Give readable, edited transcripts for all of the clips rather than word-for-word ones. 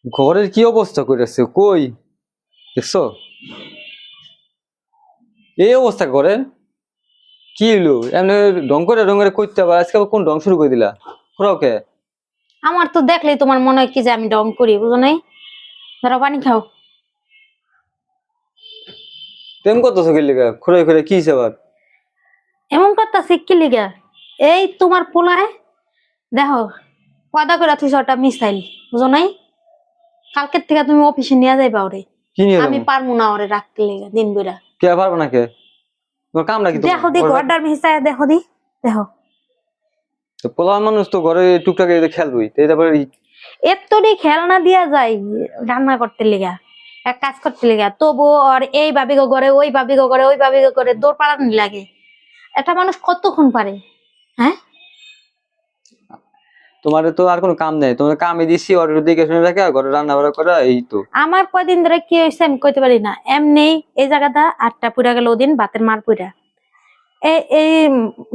ঘরের কি অবস্থা করেছে কই দেখছো? এই অবস্থা করে কি হইলো এমনি ডং করে করতে আবার আজকে আবার কোন ডং শুরু করে দিলা? ওকে আমার তো দেখলেই তোমার মনে হয় কি যে আমি ডং করি, বুঝো নাই? ধরো পানি খাও। তেম করতেছো কি লিগা খুঁড়ে খুঁড়ে কি হইছে আবার? এমন করতেছি কি লিগা? এই তোমার পোলায় দেখো পয়দা করে তুই ওটা মিসাইল, বুঝো নাই? কালকের থেকে তুমি অফিসে নিয়ে যাইবা ওরে। কি নিয়ে আমি যাবো? পারবো না ওরে রাখতে লেগে দিন বেড়া। কে পারবো না কে? তোমার কাম নাকি দেখো দি তোমার? ঘরটার মিসাই দেখো দি দেখো। তো পোলা মানুষ তো ঘরে টুকটাক খেলবই তারপরে এতটি খেলনা দিয়া যায় রান্না করতে লেগা, এক কাজ করতে লেগা, তবু আর এই ভাবি গো করে ওই ভাবি গো করে ওই ভাবি গো করে দৌড় পালানো লাগে। একটা মানুষ কতক্ষণ পারে? হ্যাঁ, তোমার তো আর কোনো কাম নেই, তোমার কামে দিছি অর্ডার দিকে শুনে রাখা ঘরে রান্না বাড়া করা এই তো। আমার কয়দিন ধরে কি হয়েছে আমি কইতে পারি না। এমনি এই জায়গাটা আটটা পুরা গেল ওদিন ভাতের মার পুরা, এই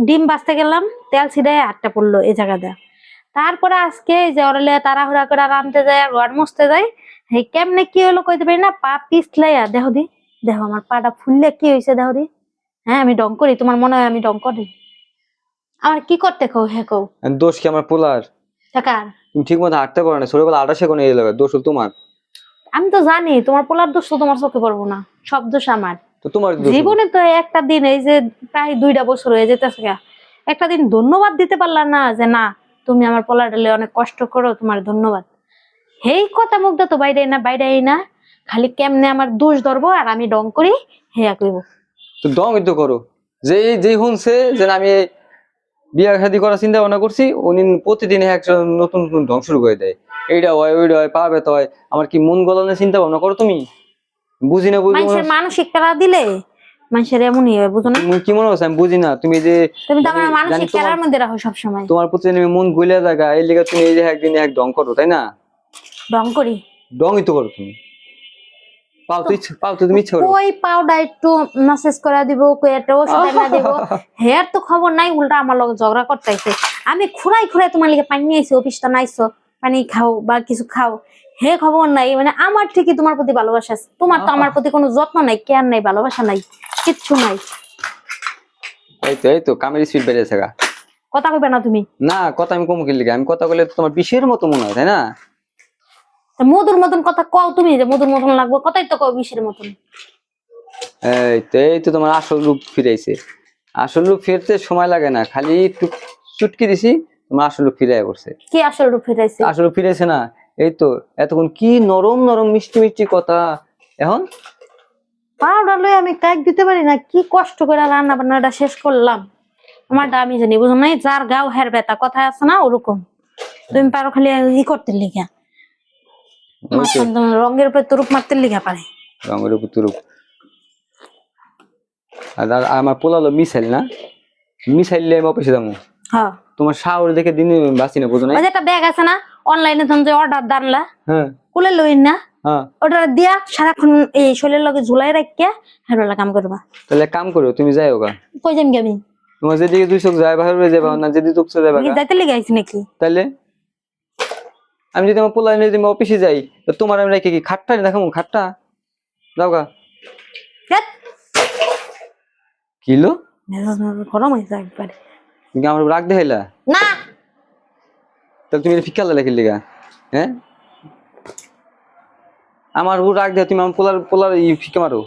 ডিম বাজতে গেলাম তেল ছিটাই আটটা পড়লো এই জায়গাটা। তারপরে আজকে এই যে ওরালে তাড়াহুড়া করে রানতে যায় ঘর মুছতে যায়, এই কেমনে কি হলো কইতে পারি না। পা পিছলাইয়া দেখো দি, দেখো আমার পাটা ফুললে কি হয়েছে দেখো দি। হ্যাঁ আমি ডং করি? তোমার মনে হয় আমি ডং করি? আমার কি করতে কও হে কও? দোষ কি আমার পোলার? টাকার তুমি ঠিক মতো হাঁটতে পারো না, ছোটবেলা আটা শেখো না, এই লাগে দোষ হলো তোমার। আমি তো জানি তোমার পোলার দোষ তো তোমার চোখে পড়বো না, সব দোষ আমার। তো তোমার দোষ হলো। জীবনে তো একটা দিন এই যে প্রায় 2টা বছর হয়ে যেতেছে, একটা দিন ধন্যবাদ দিতে পারলাম না যে না তুমি আমার পোলার ডালে অনেক কষ্ট করো, তোমার ধন্যবাদ। হেই কথা মুখ তো বাইরে না বাইরে না, খালি কেমনে আমার দোষ ধরবো আর আমি ডং করি হেয়া কইব। তো দম তো করো। যে যে শুনছে যে আমি বিয়া শাদী করার চিন্তা ভাবনা করছি, উনি প্রতিদিন একজন নতুন নতুন ঢং শুরু করে দেয়। এইটা হয় ওইটা হয় পা ব্যথা হয়। আমার কি মন গলানোর চিন্তা ভাবনা করো তুমি? বুঝি না বুঝি মনে মানুষের হচ্ছে। মানসিক খেলা দিলে মানুষের এমনই হয়, বুঝো না? তুমি কি মনে হচ্ছে আমি বুঝি না? তুমি যে তুমি তো জানি আমার জানি মানসিক তোমার খেলার মধ্যে রাখো সবসময়। তোমার প্রতি আমি মন গলিয়া জায়গা এই লেগে তুমি এই যে একদিন এক ঢং করো, তাই না? ডং করি ঢংই তো করো তুমি। পাও তো তুমি ইচ্ছা করো। কই পাউডা একটু মেসেজ করে দিব, কই একটা ওষুধ এনে দিব, হেয়ার তো খবর নাই, উল্টা আমার লগে ঝগড়া করতেছে। আমি খুঁড়াই খুঁড়াই তোমার লিগে পানি নিয়েছি, অফিসটা নাইছো পানি খাও বা কিছু খাও, হে খবর নাই। মানে আমার ঠিকই তোমার প্রতি ভালোবাসা আছে, তোমার তো আমার প্রতি কোনো যত্ন নাই, কেয়ার নাই, ভালোবাসা নাই, কিচ্ছু নাই। এই তো কামের স্পিড বেড়েছে গা। কথা কইবে না তুমি? না কথা আমি কম কিনলে আমি কথা বলে তোমার বিষের মতো মনে হয়, তাই না? তা মধুর মতন কথা কও তুমি, যে মধুর মতন লাগবে কথাই তো কও বিষের মতন। এই তো তোমার আসল রূপ ফিরাইছে। আসল রূপ ফিরতে সময় লাগে না, খালি একটু চুটকি দিছি তোমার আসল রূপ ফিরে পড়ছে। কি আসল রূপ ফিরাইছে? আসল রূপ ফিরেছে না? এই তো এতক্ষণ কি নরম নরম মিষ্টি মিষ্টি কথা, এখন পাউডার লই আমি কাক দিতে পারি না, কি কষ্ট করে রান্না বান্নাটা শেষ করলাম। আমারটা আমি জানি, বুঝো নাই? যার গাও হের ব্যথা কথা আছে না, ওরকম তুমি পারো খালি ই করতে লিখা, রঙের উপরে তুরুপ মারতে লিখা পারে। রঙের উপর তুরুপ। আর আমার পোলালো মিসাইল না, মিসাইল আমি অফিসে যাবো। হ্যাঁ তোমার শাওর দেখে দিন বাঁচি না, বুঝো না? ওই যে একটা ব্যাগ আছে না অনলাইনে, তুমি যে অর্ডার দানলা, হ্যাঁ কুলে লইন না, হ্যাঁ। ওটা দিয়া সারাক্ষণ এই শরীরের লগে ঝুলাই রাখিয়া হেরবেলা কাম করবা। তাহলে এক কাম করো, তুমি যাই হোগা। কই যাম কি আমি? তোমার যেদিকে দুই চোখ যায় বাইরে যাবা না, যেদিকে চোখ যাবে আমি কি যাইতে লেগে আইছি নাকি? তাহলে আমি যদি আমার পোলা যদি আমি অফিসে যাই, তো তোমার আমি রেখে কি খাট্টা দেখাবো? খাট্টা যাও গা। ধ্যাৎ, কিলো মেজাজ গরম হয়েছে একবারে। তুমি কি আমার রাগ দেখাইলা? না তাহলে তুমি ফিকাল লেখে লিগা, হ্যাঁ? আমার উপর রাগ দেয়, তুমি আমার পোলার পোলার ফিকে মারো।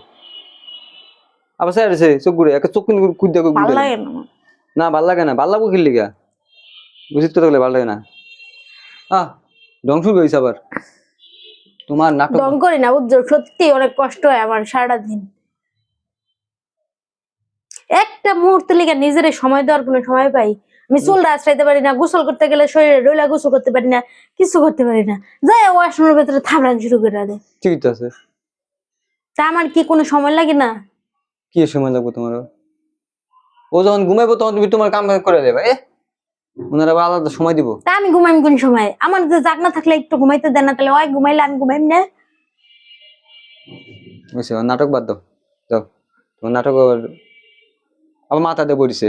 আবার স্যার চোখ ঘুরে একটা চোখ কিন্তু কুদ্দা ভাল ঘুরে লাগে না। না, ভাল লাগে না, ভাল লাগবো কি লিগা? বুঝিত তো থাকলে ভাল লাগে না। ধ্বংস হয়েছে আবার তোমার নাটক। ডং করি না বুঝছো, সত্যি অনেক কষ্ট হয় আমার সারাটা দিন। একটা মুহূর্তে লিখে নিজের সময় দেওয়ার কোনো সময় পাই? আমি চুলটা আশ্রাইতে পারি না, গোসল করতে গেলে শরীরে রইলা গোসল করতে পারি না, কিছু করতে পারি না, যাই ওয়াশরুমের ভেতরে থাবড়ান শুরু করে দেয়। ঠিক আছে। তা আমার কি কোনো সময় লাগে না? কি সময় লাগবে তোমার? ও যখন ঘুমাইবো তখন তুমি তোমার কাম করে দেবে, ওনারা আবার আলাদা সময় দিব। তা আমি ঘুমাইম কোন সময়? আমার যে জাগ না থাকলে একটু ঘুমাইতে দেন না, তাহলে ওই ঘুমাইলে আমি ঘুমাইম না? বুঝছো, নাটক বাদ দাও, যাও। তোমার নাটক আবার মাথাতে পড়িছে।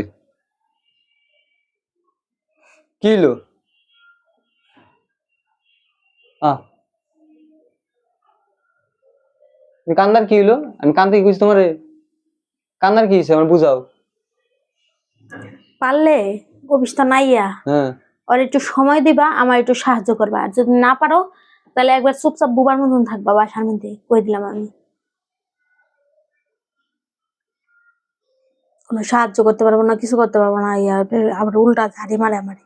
কি হলো? কান্দার কি হইলো? আমি কান্দতে কি কইছি তোমারে? কান্দার কি হইছে আমার বুঝাও। পারলে অফিস তো নাইয়া হ্যাঁ ওর একটু সময় দিবা, আমার একটু সাহায্য করবা, আর যদি না পারো তাহলে একবার চুপচাপ বুবার মতন থাকবা বাসার মধ্যে, কই দিলাম আমি। কোনো সাহায্য করতে পারবো না, কিছু করতে পারবো না, আবার উল্টা ঝাড়ি মারে আমারে।